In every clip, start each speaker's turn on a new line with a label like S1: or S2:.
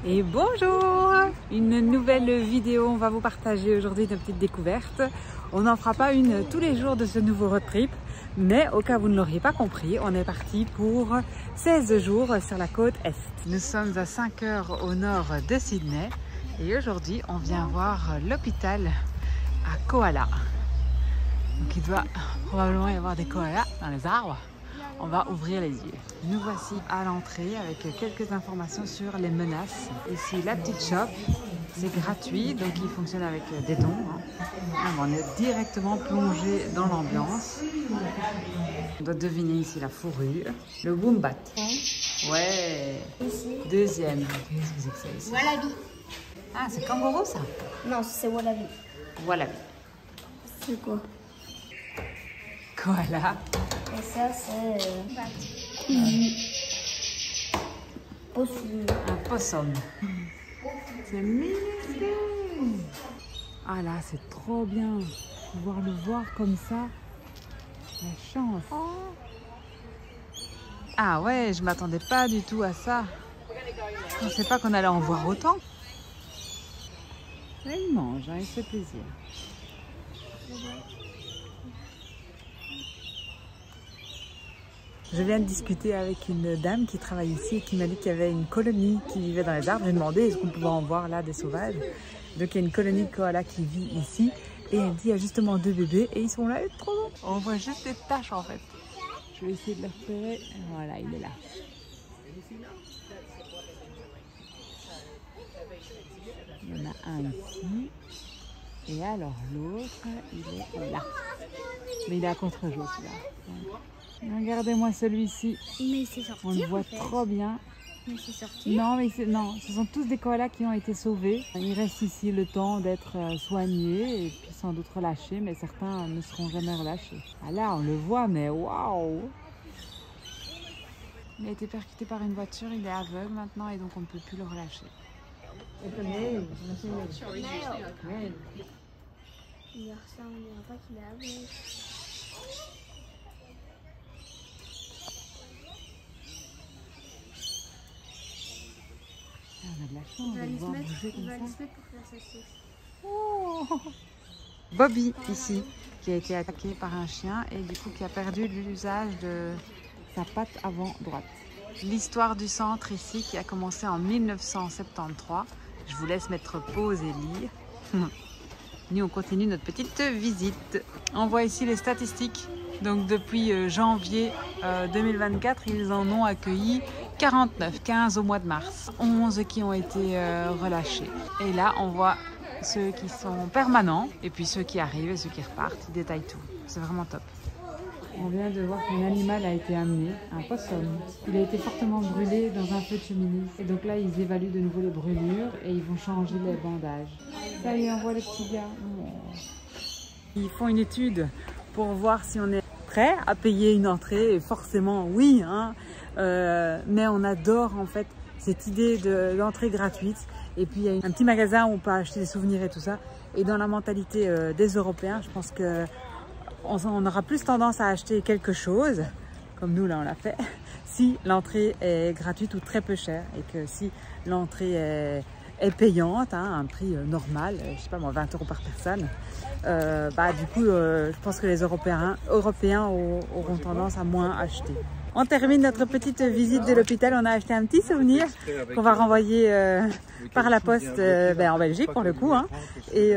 S1: Et bonjour! Une nouvelle vidéo, on va vous partager aujourd'hui une petite découverte. On n'en fera pas une tous les jours de ce nouveau road trip, mais au cas où vous ne l'auriez pas compris, on est parti pour 16 jours sur la côte Est. Nous sommes à 5 heures au nord de Sydney et aujourd'hui on vient voir l'hôpital à Koala. Donc il doit probablement y avoir des koalas dans les arbres. On va ouvrir les yeux. Nous voici à l'entrée avec quelques informations sur les menaces. Ici, la petite shop, c'est gratuit, donc il fonctionne avec des dons. On est directement plongé dans l'ambiance. On doit deviner ici la fourrure. Le Wombat. Ouais. Deuxième. Qu'est-ce que c'est que ça ici?
S2: Wallaby.
S1: Ah, c'est kangourou ça?
S2: Non, c'est Wallaby.
S1: Wallaby.
S2: C'est quoi?
S1: Koala.
S2: Et ça, c'est possum.
S1: Un possum. C'est minuscule. Ah là, c'est trop bien. Pouvoir le voir comme ça. La chance. Ah ouais, je m'attendais pas du tout à ça. Je ne pensais pas qu'on allait en voir autant. Là, il mange, hein, il se fait plaisir. Je viens de discuter avec une dame qui travaille ici et qui m'a dit qu'il y avait une colonie qui vivait dans les arbres. J'ai demandé est-ce qu'on pouvait en voir là des sauvages. Donc il y a une colonie de koala qui vit ici et elle dit il y a justement 2 bébés et ils sont là, trop beaux. On voit juste des taches en fait. Je vais essayer de le repérer. Voilà, il est là. Il y en a un ici. Et alors l'autre, il est là. Mais il est à contre-jour celui-là. Regardez-moi celui-ci.
S2: Mais c'est sorti.
S1: On le voit trop bien.
S2: Mais c'est sorti.
S1: Non, mais non, ce sont tous des koalas qui ont été sauvés. Ils restent ici le temps d'être soignés et puis sans doute relâchés, mais certains ne seront jamais relâchés. Ah là, on le voit, mais waouh! Il a été percuté par une voiture, il est aveugle maintenant et donc on ne peut plus le relâcher.
S2: Il ressemble, on dirait pas qu'il est aveugle.
S1: On a de la chance de le voir bouger comme ça.
S2: Se mettre pour faire sa sieste.
S1: Oh. Bobby ici, qui a été attaqué par un chien et du coup qui a perdu l'usage de sa patte avant droite. L'histoire du centre ici qui a commencé en 1973. Je vous laisse mettre pause et lire. Nous on continue notre petite visite. On voit ici les statistiques. Donc depuis janvier 2024, ils en ont accueilli 49, 15 au mois de mars, 11 qui ont été relâchés. Et là, on voit ceux qui sont permanents et puis ceux qui arrivent et ceux qui repartent. Ils détaillent tout. C'est vraiment top. On vient de voir qu'un animal a été amené, un possum. Il a été fortement brûlé dans un feu de cheminée. Et donc là, ils évaluent de nouveau les brûlures et ils vont changer les bandages. Ça y est, on voit le petit gars. Oh. Ils font une étude pour voir si on est prêt à payer une entrée. Et forcément, oui, hein. Mais on adore en fait cette idée d'entrée gratuite. Et puis il y a un petit magasin où on peut acheter des souvenirs et tout ça. Et dans la mentalité des Européens, je pense que on aura plus tendance à acheter quelque chose, comme nous là on l'a fait, si l'entrée est gratuite ou très peu chère. Et que si l'entrée est payante, hein, un prix normal, je sais pas moi, 20 € par personne, du coup je pense que les Européens auront tendance à moins acheter. On termine notre petite visite de l'hôpital. On a acheté un petit souvenir qu'on va renvoyer par la poste en Belgique pour le coup. Hein. Et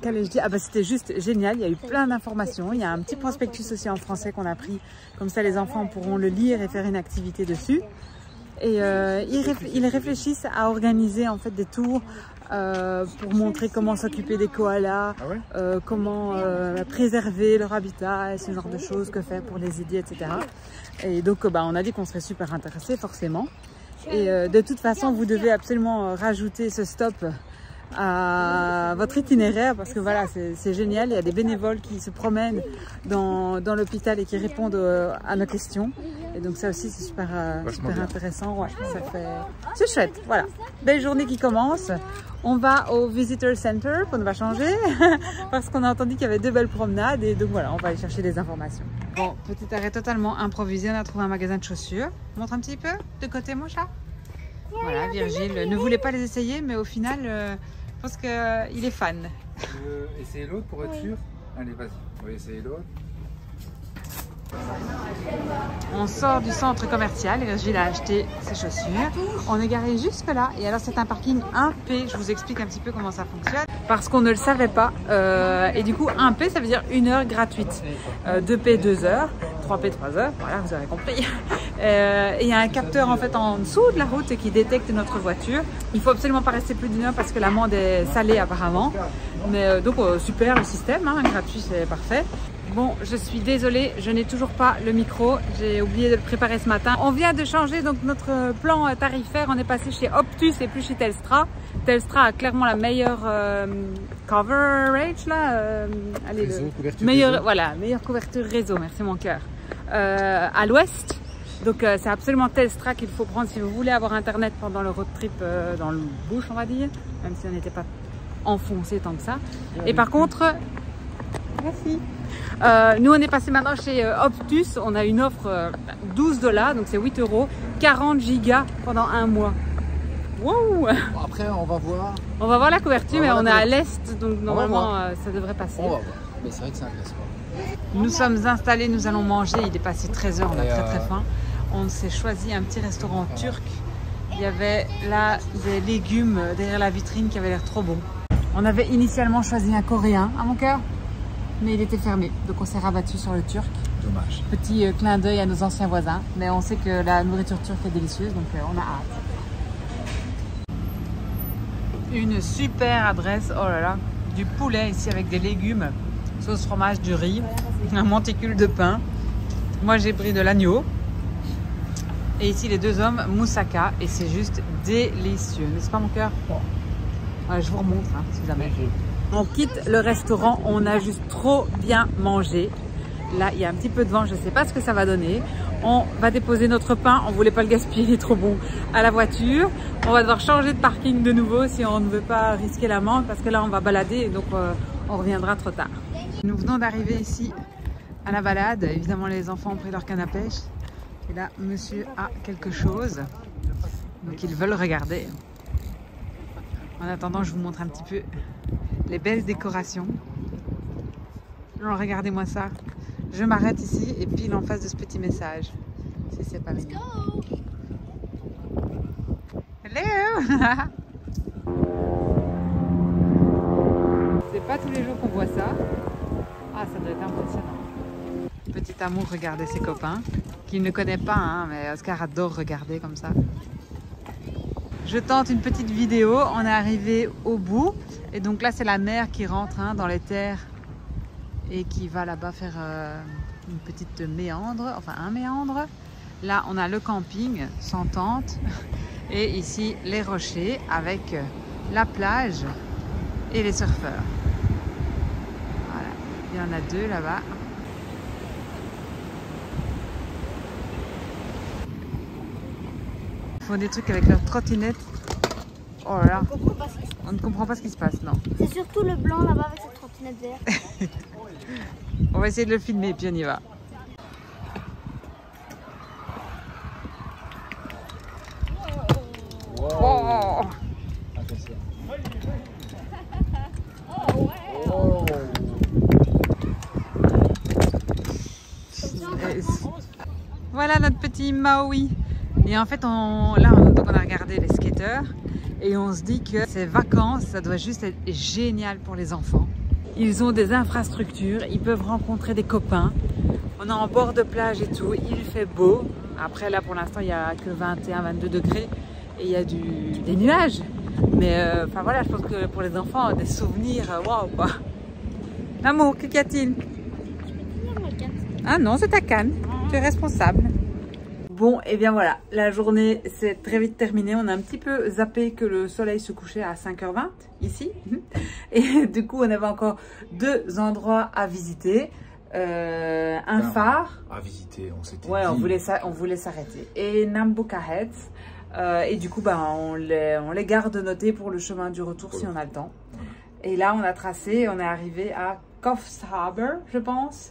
S1: qu'allais-je dire? C'était juste génial. Il y a eu plein d'informations. Il y a un petit prospectus aussi en français qu'on a pris. Comme ça, les enfants pourront le lire et faire une activité dessus. Et ils réfléchissent à organiser en fait des tours pour montrer comment s'occuper des koalas, comment préserver leur habitat, et ce genre de choses, que faire pour les aider, etc. Et donc on a dit qu'on serait super intéressés forcément. Et de toute façon, vous devez absolument rajouter ce stop à votre itinéraire parce que voilà, c'est génial. Il y a des bénévoles qui se promènent dans l'hôpital et qui répondent à nos questions. Et donc ça aussi c'est super intéressant. Ouais, c'est chouette. Voilà, belle journée qui commence. On va au Visitor Center qu'on va changer parce qu'on a entendu qu'il y avait 2 belles promenades et donc voilà, on va aller chercher des informations. Bon, petit arrêt totalement improvisé. On a trouvé un magasin de chaussures. Montre un petit peu de côté mon chat. Voilà, Virgile ne voulait pas les essayer, mais au final, je pense qu'il est fan.
S3: Tu veux essayer l'autre pour être sûr? Allez, vas-y, on va essayer l'autre.
S1: On sort du centre commercial et Virgile a acheté ses chaussures. On est garé jusque là et alors c'est un parking 1P. Je vous explique un petit peu comment ça fonctionne parce qu'on ne le savait pas. Et du coup 1P ça veut dire 1 heure gratuite. 2P 2 heures, 3P 3 heures, voilà vous avez compris. Et il y a un capteur en fait en dessous de la route qui détecte notre voiture. Il faut absolument pas rester plus d'une heure parce que l'amende est salée apparemment. Mais donc super le système, hein, gratuit c'est parfait. Bon, je suis désolée, je n'ai toujours pas le micro, j'ai oublié de le préparer ce matin. On vient de changer donc notre plan tarifaire, on est passé chez Optus et plus chez Telstra. Telstra a clairement la meilleure coverage là, allez, meilleure couverture réseau, merci mon cœur, à l'ouest. Donc c'est absolument Telstra qu'il faut prendre si vous voulez avoir internet pendant le road trip dans le bush on va dire, même si on n'était pas enfoncé tant que ça. Et par contre, merci. Nous on est passé maintenant chez Optus, on a une offre 12 $, donc c'est 8 €, 40 gigas pendant un mois. Wow.
S3: Bon, après on va voir.
S1: On va voir la couverture, mais on est à l'est, donc normalement ça devrait passer.
S3: On va voir, mais c'est vrai que c'est intéressant.
S1: Nous sommes installés, nous allons manger, il est passé 13 h, on a très faim. On s'est choisi un petit restaurant turc. Il y avait là des légumes derrière la vitrine qui avaient l'air trop bons. On avait initialement choisi un coréen, à mon cœur, mais il était fermé, donc on s'est rabattu sur le turc.
S3: Dommage.
S1: Petit clin d'œil à nos anciens voisins, mais on sait que la nourriture turque est délicieuse, donc on a hâte. Une super adresse, oh là là, du poulet ici avec des légumes, sauce fromage, du riz, un monticule de pain. Moi j'ai pris de l'agneau. Et ici les deux hommes, moussaka, et c'est juste délicieux, n'est-ce pas mon cœur? Ouais, je vous remontre hein, si jamais. On quitte le restaurant, on a juste trop bien mangé. Là, il y a un petit peu de vent, je ne sais pas ce que ça va donner. On va déposer notre pain, on ne voulait pas le gaspiller, il est trop bon, à la voiture. On va devoir changer de parking de nouveau si on ne veut pas risquer l'amende parce que là, on va balader et donc on reviendra trop tard. Nous venons d'arriver ici à la balade. Évidemment, les enfants ont pris leur canne à pêche. Et là, monsieur a quelque chose. Donc, ils veulent regarder. En attendant, je vous montre un petit peu les belles décorations. Alors, regardez-moi ça. Je m'arrête ici et pile en face de ce petit message. Si c'est pas mignon. Hello. C'est pas tous les jours qu'on voit ça. Ah, ça doit être impressionnant. Petit amour, regardez ses copains. Qu'il ne connaît pas, hein, mais Oscar adore regarder comme ça. Je tente une petite vidéo. On est arrivé au bout. Et donc là, c'est la mer qui rentre hein, dans les terres. Et qui va là-bas faire une petite méandre, enfin un méandre. Là, on a le camping sans tente et ici les rochers avec la plage et les surfeurs. Voilà, il y en a deux là-bas. Ils font des trucs avec leurs trottinettes. Oh là là, on ne comprend pas ce qui se passe, non.
S2: C'est surtout le blanc là-bas avec cette trottinette verte.
S1: On va essayer de le filmer, puis on y va.
S3: Wow.
S1: Oh.
S3: Attention.
S1: Voilà notre petit Maui. Et en fait, donc on a regardé les skateurs et on se dit que ces vacances, ça doit juste être génial pour les enfants. Ils ont des infrastructures, ils peuvent rencontrer des copains. On est en bord de plage et tout, il fait beau. Après là pour l'instant il n'y a que 21-22 degrés et il y a des nuages. Mais enfin voilà, je pense que pour les enfants, des souvenirs, waouh quoi. L'amour, que y a-t-il? Ah non, c'est ta canne, tu es responsable. Bon, et bien voilà, la journée s'est très vite terminée. On a un petit peu zappé que le soleil se couchait à 5h20 ici. Et du coup, on avait encore deux endroits à visiter. Un phare.
S3: À visiter, on s'était
S1: ouais,
S3: dit.
S1: on voulait s'arrêter. Et Nambucca Heads. Et du coup, ben, on les garde notés pour le chemin du retour si on a le temps. Et là, on a tracé, on est arrivé à Coffs Harbour, je pense.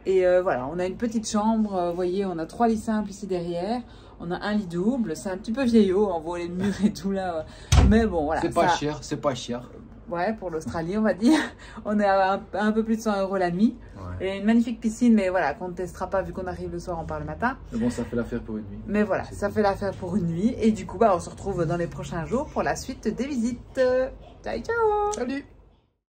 S1: Et voilà, on a une petite chambre, vous voyez, on a 3 lits simples ici derrière. On a un lit double, c'est un petit peu vieillot, on voit les murs et tout là. Mais bon, voilà.
S4: C'est pas cher, c'est pas cher.
S1: Ouais, pour l'Australie, on va dire. On est à un peu plus de 100 € la nuit.
S4: Ouais.
S1: Et une magnifique piscine, mais voilà, qu'on ne testera pas vu qu'on arrive le soir, on part le matin.
S3: Mais bon, ça fait l'affaire pour une nuit.
S1: Mais voilà, ça fait l'affaire pour une nuit. Et du coup, bah, on se retrouve dans les prochains jours pour la suite des visites. Ciao, ciao!
S3: Salut!